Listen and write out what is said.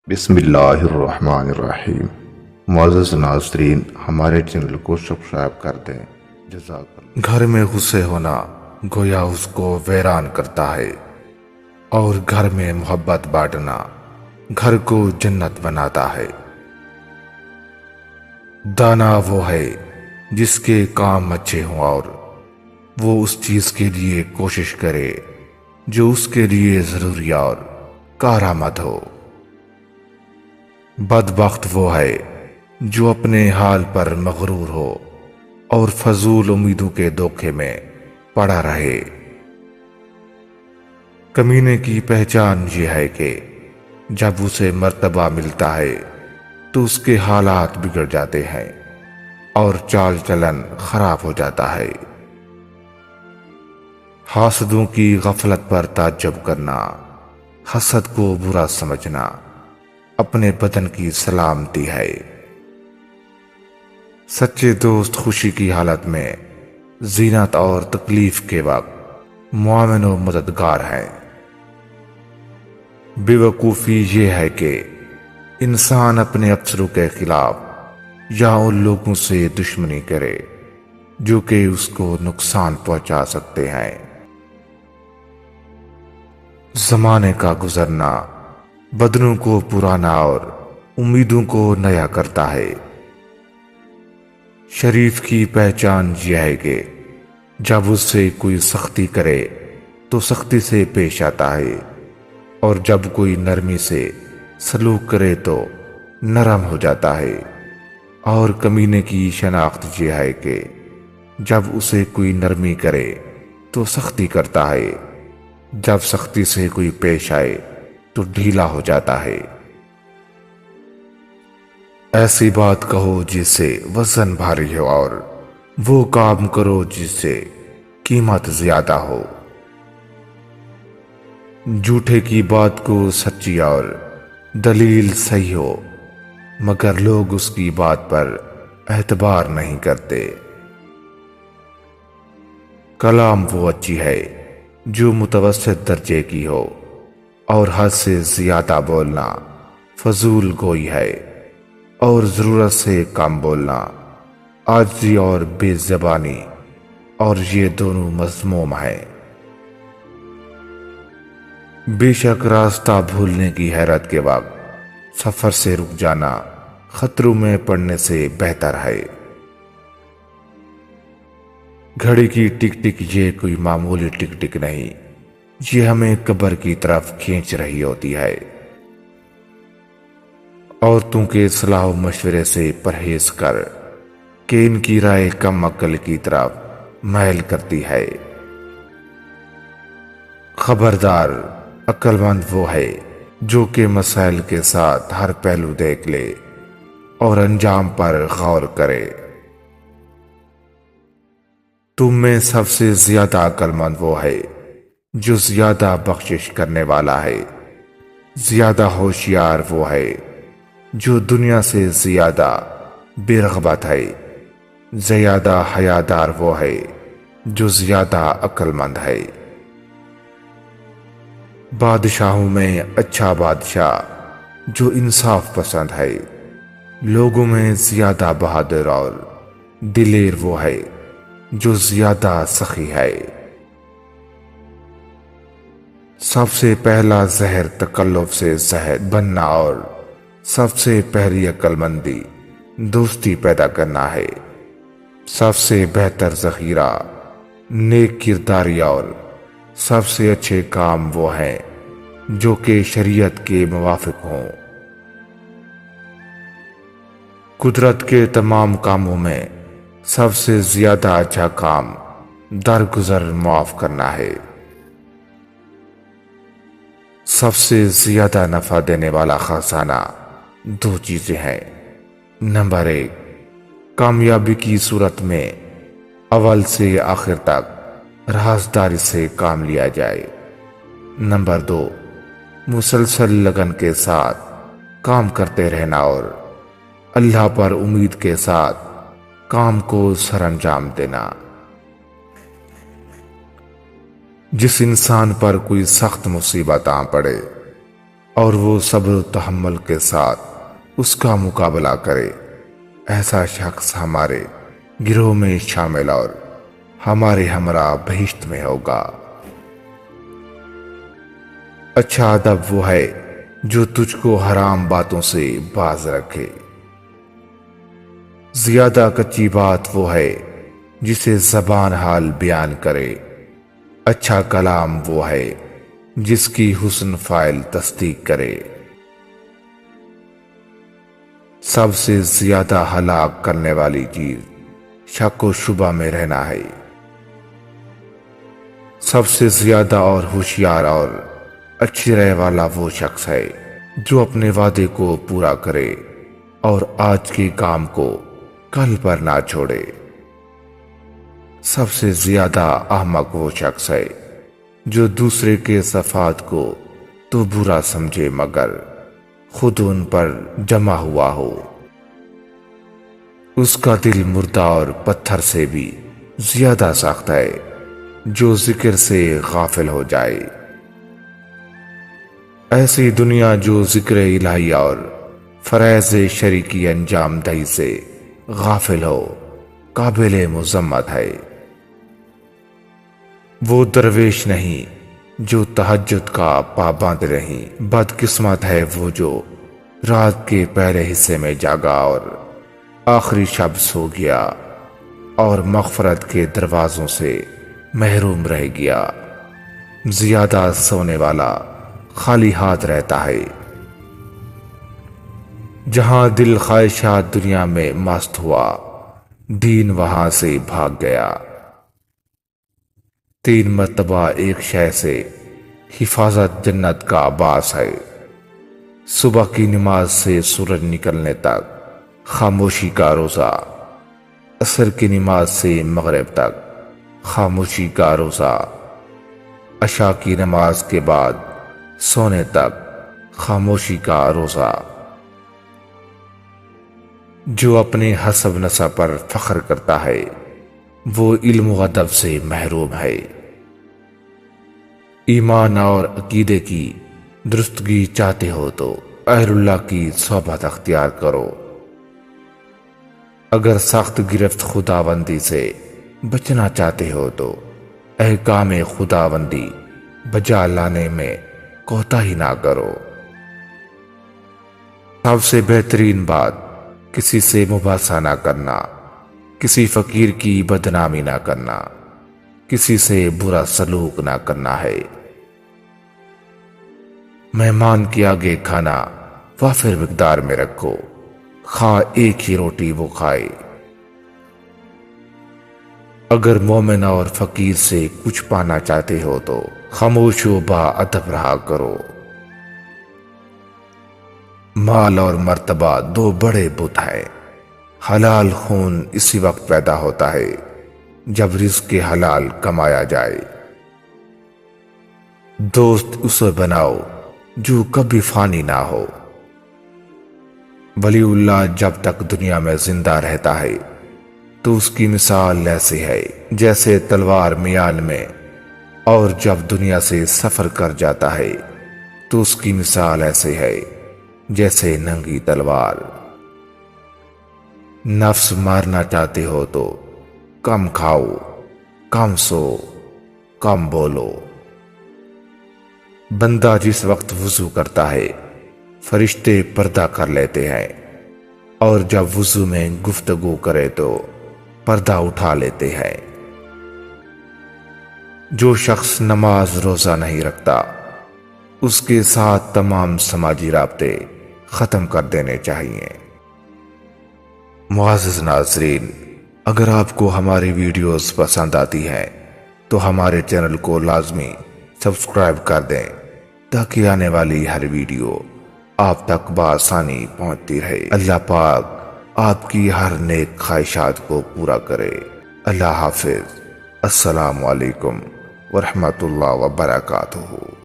بسم اللہ الرحمن الرحیم۔ معزز ناظرین، ہمارے چینل کو سبسکرائب کر دیں، جزاک اللہ۔ گھر میں غصے ہونا گویا اس کو ویران کرتا ہے، اور گھر میں محبت بانٹنا گھر کو جنت بناتا ہے۔ دانا وہ ہے جس کے کام اچھے ہوں اور وہ اس چیز کے لیے کوشش کرے جو اس کے لیے ضروری اور کارآمد ہو۔ بدبخت وہ ہے جو اپنے حال پر مغرور ہو اور فضول امیدوں کے دھوکے میں پڑا رہے۔ کمینے کی پہچان یہ ہے کہ جب اسے مرتبہ ملتا ہے تو اس کے حالات بگڑ جاتے ہیں اور چال چلن خراب ہو جاتا ہے۔ حاسدوں کی غفلت پر تعجب کرنا، حسد کو برا سمجھنا اپنے بدن کی سلامتی ہے۔ سچے دوست خوشی کی حالت میں، زینت اور تکلیف کے وقت معاون و مددگار ہیں۔ بے وقوفی یہ ہے کہ انسان اپنے افسروں کے خلاف یا ان لوگوں سے دشمنی کرے جو کہ اس کو نقصان پہنچا سکتے ہیں۔ زمانے کا گزرنا بدنوں کو پرانا اور امیدوں کو نیا کرتا ہے۔ شریف کی پہچان یہ ہے کہ جب اس سے کوئی سختی کرے تو سختی سے پیش آتا ہے، اور جب کوئی نرمی سے سلوک کرے تو نرم ہو جاتا ہے۔ اور کمینے کی شناخت یہ ہے کہ جب اسے کوئی نرمی کرے تو سختی کرتا ہے، جب سختی سے کوئی پیش آئے تو ڈھیلا ہو جاتا ہے۔ ایسی بات کہو جس سے وزن بھاری ہو اور وہ کام کرو جس سے قیمت زیادہ ہو۔ جھوٹے کی بات کو سچی اور دلیل صحیح ہو، مگر لوگ اس کی بات پر اعتبار نہیں کرتے۔ کلام وہ اچھی ہے جو متوسط درجے کی ہو، اور حد سے زیادہ بولنا فضول گوئی ہے، اور ضرورت سے کم بولنا عاجزی اور بے زبانی، اور یہ دونوں مذموم ہیں۔ بے شک راستہ بھولنے کی حیرت کے وقت سفر سے رک جانا خطروں میں پڑنے سے بہتر ہے۔ گھڑی کی ٹک ٹک یہ کوئی معمولی ٹک ٹک نہیں، یہ ہمیں قبر کی طرف کھینچ رہی ہوتی ہے۔ عورتوں کے صلاح و مشورے سے پرہیز کر کہ ان کی رائے کم عقل کی طرف میل کرتی ہے۔ خبردار، عقل مند وہ ہے جو کہ مسائل کے ساتھ ہر پہلو دیکھ لے اور انجام پر غور کرے۔ تم میں سب سے زیادہ عقل مند وہ ہے جو زیادہ بخشش کرنے والا ہے۔ زیادہ ہوشیار وہ ہے جو دنیا سے زیادہ بے رغبت ہے۔ زیادہ حیادار وہ ہے جو زیادہ عقل مند ہے۔ بادشاہوں میں اچھا بادشاہ جو انصاف پسند ہے۔ لوگوں میں زیادہ بہادر اور دلیر وہ ہے جو زیادہ سخی ہے۔ سب سے پہلا زہر تکلف سے زہر بننا، اور سب سے پہلی عقل مندی دوستی پیدا کرنا ہے۔ سب سے بہتر ذخیرہ نیک کرداری، اور سب سے اچھے کام وہ ہیں جو کہ شریعت کے موافق ہوں۔ قدرت کے تمام کاموں میں سب سے زیادہ اچھا کام درگزر معاف کرنا ہے۔ سب سے زیادہ نفع دینے والا خزانہ دو چیزیں ہیں۔ نمبر 1، کامیابی کی صورت میں اول سے آخر تک رازداری سے کام لیا جائے۔ نمبر 2، مسلسل لگن کے ساتھ کام کرتے رہنا اور اللہ پر امید کے ساتھ کام کو سر انجام دینا۔ جس انسان پر کوئی سخت مصیبت آ پڑے اور وہ صبر و تحمل کے ساتھ اس کا مقابلہ کرے، ایسا شخص ہمارے گروہ میں شامل اور ہمارے ہمراہ بہشت میں ہوگا۔ اچھا ادب وہ ہے جو تجھ کو حرام باتوں سے باز رکھے۔ زیادہ کچی بات وہ ہے جسے زبان حال بیان کرے۔ اچھا کلام وہ ہے جس کی حسن فاعل تصدیق کرے۔ سب سے زیادہ ہلاک کرنے والی چیز شک و شبہ میں رہنا ہے۔ سب سے زیادہ اور ہوشیار اور اچھی رائے والا وہ شخص ہے جو اپنے وعدے کو پورا کرے اور آج کے کام کو کل پر نہ چھوڑے۔ سب سے زیادہ احمق وہ شخص ہے جو دوسرے کے صفات کو تو برا سمجھے مگر خود ان پر جمع ہوا ہو۔ اس کا دل مردہ اور پتھر سے بھی زیادہ سخت ہے جو ذکر سے غافل ہو جائے۔ ایسی دنیا جو ذکر الہی اور فرائض شرعی کی انجام دہی سے غافل ہو قابل مذمت ہے۔ وہ درویش نہیں جو تہجد کا پابند نہیں، بدقسمت ہے وہ جو رات کے پہلے حصے میں جاگا اور آخری شب سو گیا اور مغفرت کے دروازوں سے محروم رہ گیا۔ زیادہ سونے والا خالی ہاتھ رہتا ہے۔ جہاں دل خواہشات دنیا میں مست ہوا، دین وہاں سے بھاگ گیا۔ 3 مرتبہ ایک شے سے حفاظت جنت کا باعث ہے۔ صبح کی نماز سے سورج نکلنے تک خاموشی کا روزہ، عصر کی نماز سے مغرب تک خاموشی کا روزہ، عشاء کی نماز کے بعد سونے تک خاموشی کا روزہ۔ جو اپنے حسب نسب پر فخر کرتا ہے وہ علم و ادب سے محروم ہے۔ ایمان اور عقیدے کی درستگی چاہتے ہو تو اہل اللہ کی صحبت اختیار کرو۔ اگر سخت گرفت خداوندی سے بچنا چاہتے ہو تو احکام خداوندی بجا لانے میں کوتاہی نہ کرو۔ سب سے بہترین بات کسی سے مباحثہ نہ کرنا، کسی فقیر کی بدنامی نہ کرنا، کسی سے برا سلوک نہ کرنا ہے۔ مہمان کے آگے کھانا وافر مقدار میں رکھو، خواہ ایک ہی روٹی وہ کھائے۔ اگر مومن اور فقیر سے کچھ پانا چاہتے ہو تو خاموش و با ادب رہا کرو۔ مال اور مرتبہ 2 بڑے بت ہیں۔ حلال خون اسی وقت پیدا ہوتا ہے جب رزق حلال کمایا جائے۔ دوست اسے بناؤ جو کبھی فانی نہ ہو۔ ولی اللہ جب تک دنیا میں زندہ رہتا ہے تو اس کی مثال ایسی ہے جیسے تلوار میان میں، اور جب دنیا سے سفر کر جاتا ہے تو اس کی مثال ایسی ہے جیسے ننگی تلوار۔ نفس مارنا چاہتے ہو تو کم کھاؤ، کم سو، کم بولو۔ بندہ جس وقت وضو کرتا ہے فرشتے پردہ کر لیتے ہیں، اور جب وضو میں گفتگو کرے تو پردہ اٹھا لیتے ہیں۔ جو شخص نماز روزہ نہیں رکھتا اس کے ساتھ تمام سماجی رابطے ختم کر دینے چاہیے۔ معزز ناظرین، اگر آپ کو ہماری ویڈیوز پسند آتی ہیں تو ہمارے چینل کو لازمی سبسکرائب کر دیں تاکہ آنے والی ہر ویڈیو آپ تک بآسانی پہنچتی رہے۔ اللہ پاک آپ کی ہر نیک خواہشات کو پورا کرے۔ اللہ حافظ۔ السلام علیکم ورحمۃ اللہ وبرکاتہ۔